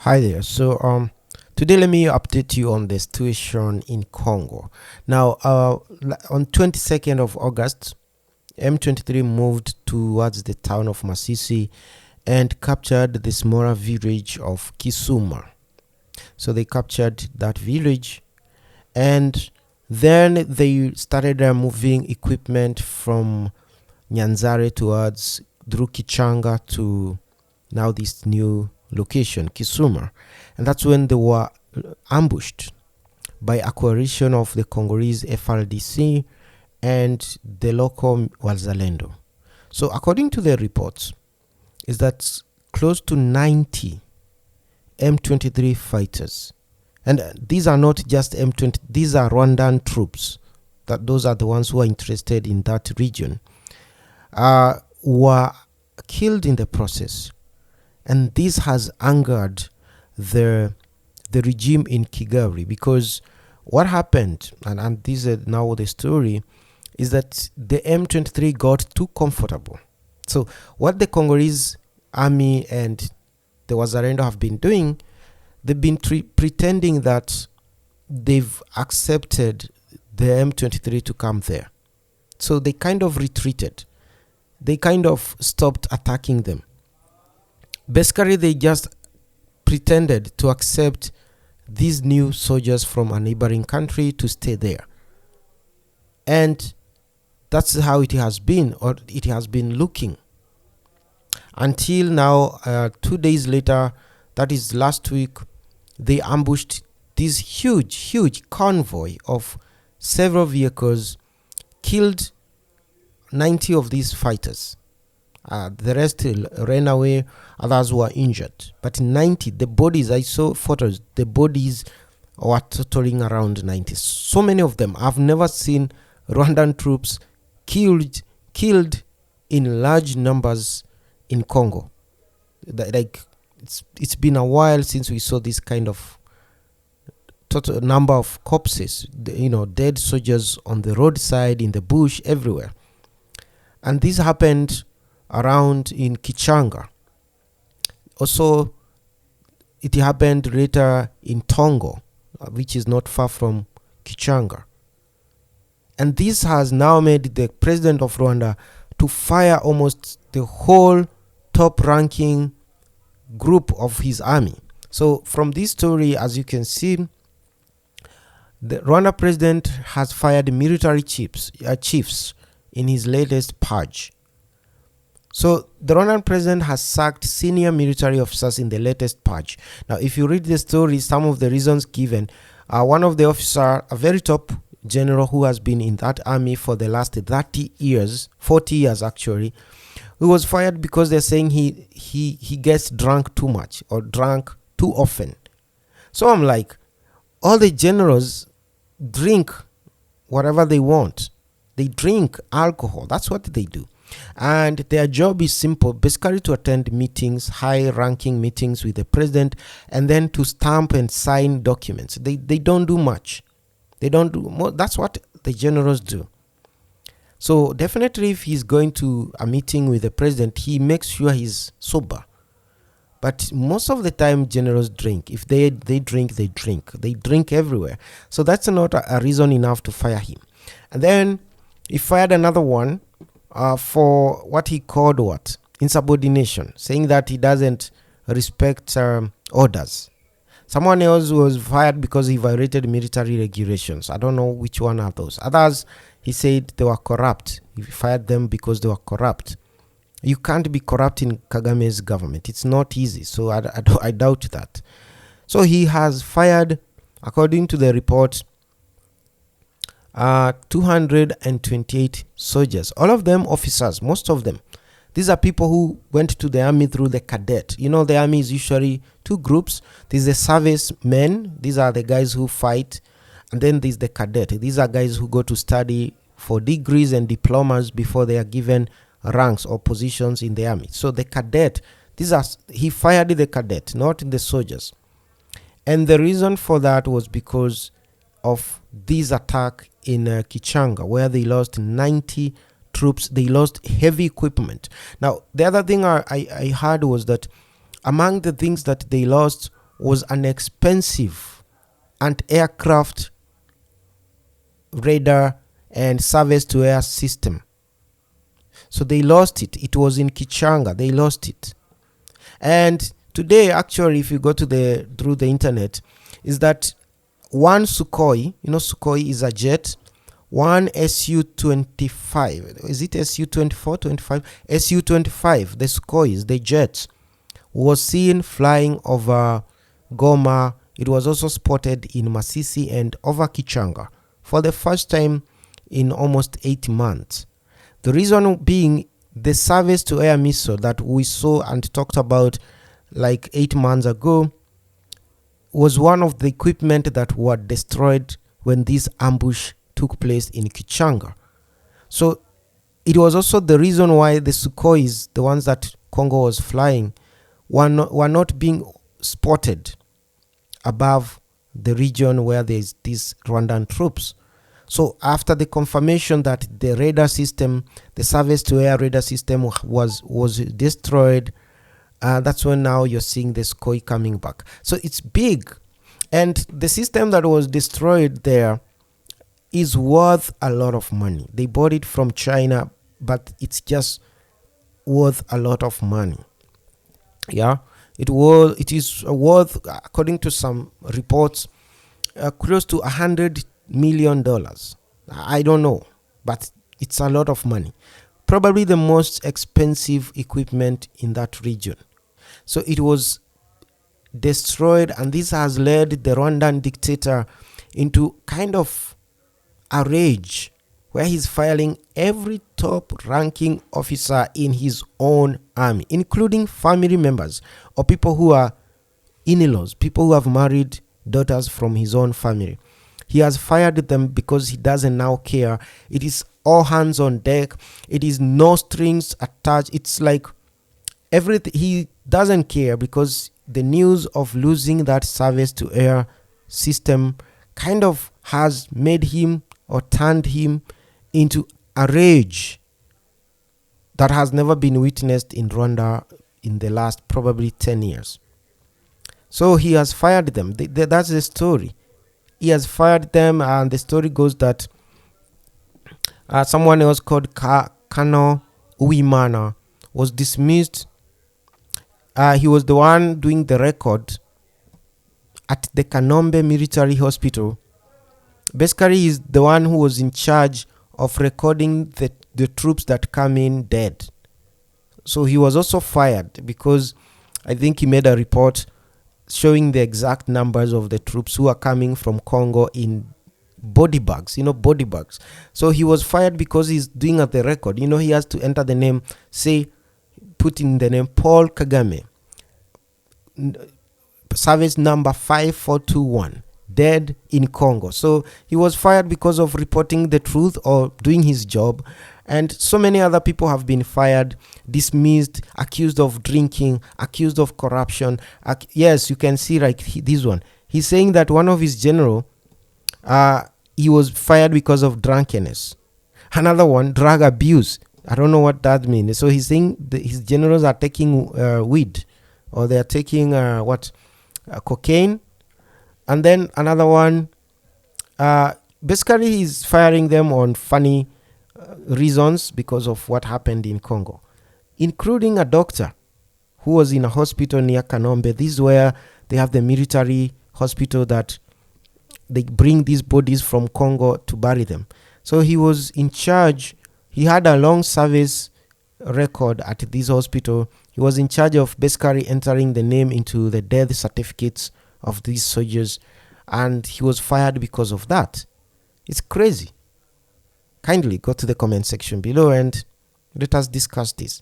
Hi there. Today let me update you on the situation in Congo. Now, on 22nd of August, M23 moved towards the town of Masisi and captured the smaller village of Kisuma. So they captured that village, and then they started moving equipment from Nyanzare towards Kichanga to now this new location, Kisuma. And that's when they were ambushed by a coalition of the Congolese FRDC and the local Wazalendo. So according to the reports, is that close to 90 M23 fighters, and these are not just M20, these are Rwandan troops, that those are the ones who are interested in that region, were killed in the process. And this has angered the regime in Kigali, because what happened, and this is now the story, is that the M23 got too comfortable. So what the Congolese army and the Wazalendo have been doing, they've been pretending that they've accepted the M23 to come there. So they kind of retreated. They kind of stopped attacking them. Basically, they just pretended to accept these new soldiers from a neighboring country to stay there. And that's how it has been, or it has been looking. Until now, 2 days later, that is last week, they ambushed this huge convoy of several vehicles, killed 90 of these fighters. The rest ran away, others were injured. But 90, the bodies, I saw photos, the bodies were totaling around 90. So many of them. I've never seen Rwandan troops killed in large numbers in Congo. Like, it's been a while since we saw this kind of total number of corpses, dead soldiers on the roadside, in the bush, everywhere. And this happened around in Kichanga. Also, it happened later in Tongo, which is not far from Kichanga. And this has now made the president of Rwanda to fire almost the whole top-ranking group of his army. So from this story, as you can see, the Rwanda president has fired military chiefs in his latest purge. So the Rwandan president has sacked senior military officers in the latest purge. Now, if you read the story, some of the reasons given, one of the officers, a very top general who has been in that army for the last 30 years, 40 years actually, who was fired because they're saying he gets drunk too much or drunk too often. So I'm like, all the generals drink whatever they want. They drink alcohol. That's what they do. And their job is simple, basically to attend meetings, high-ranking meetings with the president, and then to stamp and sign documents. They don't do much. They don't do more. That's what the generals do. So definitely, if he's going to a meeting with the president, he makes sure he's sober. But most of the time, generals drink. If they drink, they drink. They drink everywhere. So that's not a reason enough to fire him. And then he fired another one for what he called insubordination, saying that he doesn't respect orders. Someone else was fired because he violated military regulations. I don't know which one are those. Others, he said they were corrupt. He fired them because they were corrupt. You can't be corrupt in Kagame's government. It's not easy. So I doubt that. So he has fired, according to the report, 228 soldiers. All of them officers, most of them. These are people who went to the army through the cadet. The army is usually two groups. There's the service men. These are the guys who fight. And then there's the cadet. These are guys who go to study for degrees and diplomas before they are given ranks or positions in the army. So the cadet, he fired the cadet, not the soldiers. And the reason for that was because of this attack in Kichanga, where they lost 90 troops. They lost heavy equipment. Now, the other thing I heard was that among the things that they lost was an expensive anti-aircraft radar and surface-to-air system. So they lost it. It was in Kichanga. They lost it. And today, actually, if you go to through the internet, is that one Sukhoi, Sukhoi is a jet, one Su-25, is it Su-24, 25? Su-25, the Sukhois, the jets, was seen flying over Goma. It was also spotted in Masisi and over Kichanga for the first time in almost 8 months. The reason being the surface-to-air missile that we saw and talked about like 8 months ago was one of the equipment that were destroyed when this ambush took place in Kichanga. So it was also the reason why the Sukhois, the ones that Congo was flying, were not being spotted above the region where there's these Rwandan troops. So after the confirmation that the radar system, the surface-to-air radar system was destroyed, that's when now you're seeing the Sukhoi coming back. So it's big. And the system that was destroyed there is worth a lot of money. They bought it from China, but it's just worth a lot of money. Yeah, it is worth, according to some reports, close to $100 million. I don't know, but it's a lot of money. Probably the most expensive equipment in that region. So it was destroyed, and this has led the Rwandan dictator into kind of a rage where he's firing every top ranking officer in his own army, including family members or people who are in-laws, people who have married daughters from his own family. He has fired them because he doesn't now care. It is all hands on deck. It is no strings attached. It's like everything. He doesn't care because the news of losing that surface-to-air system kind of has made him or turned him into a rage that has never been witnessed in Rwanda in the last probably 10 years. So he has fired them. That's the story. He has fired them, and the story goes that someone else called Etienne Uwimana was dismissed. He was the one doing the record at the Kanombe military hospital. Basically, he's the one who was in charge of recording the troops that come in dead. So he was also fired because I think he made a report showing the exact numbers of the troops who are coming from Congo in body bags, body bags. So he was fired because he's doing the record. He has to enter the name, put in the name Paul Kagame, service number 5421, dead in Congo. So he was fired because of reporting the truth or doing his job. And so many other people have been fired, dismissed, accused of drinking, accused of corruption. Yes, you can see like this one. He's saying that one of his general, he was fired because of drunkenness. Another one, drug abuse. I don't know what that means. So he's saying his generals are taking weed, or they are taking cocaine. And then another one, basically he's firing them on funny reasons because of what happened in Congo, including a doctor who was in a hospital near Kanombe. This is where they have the military hospital that they bring these bodies from Congo to bury them. So he was in charge. He had a long service record at this hospital. He was in charge of basically entering the name into the death certificates of these soldiers, and he was fired because of that. It's crazy. Kindly go to the comment section below and let us discuss this.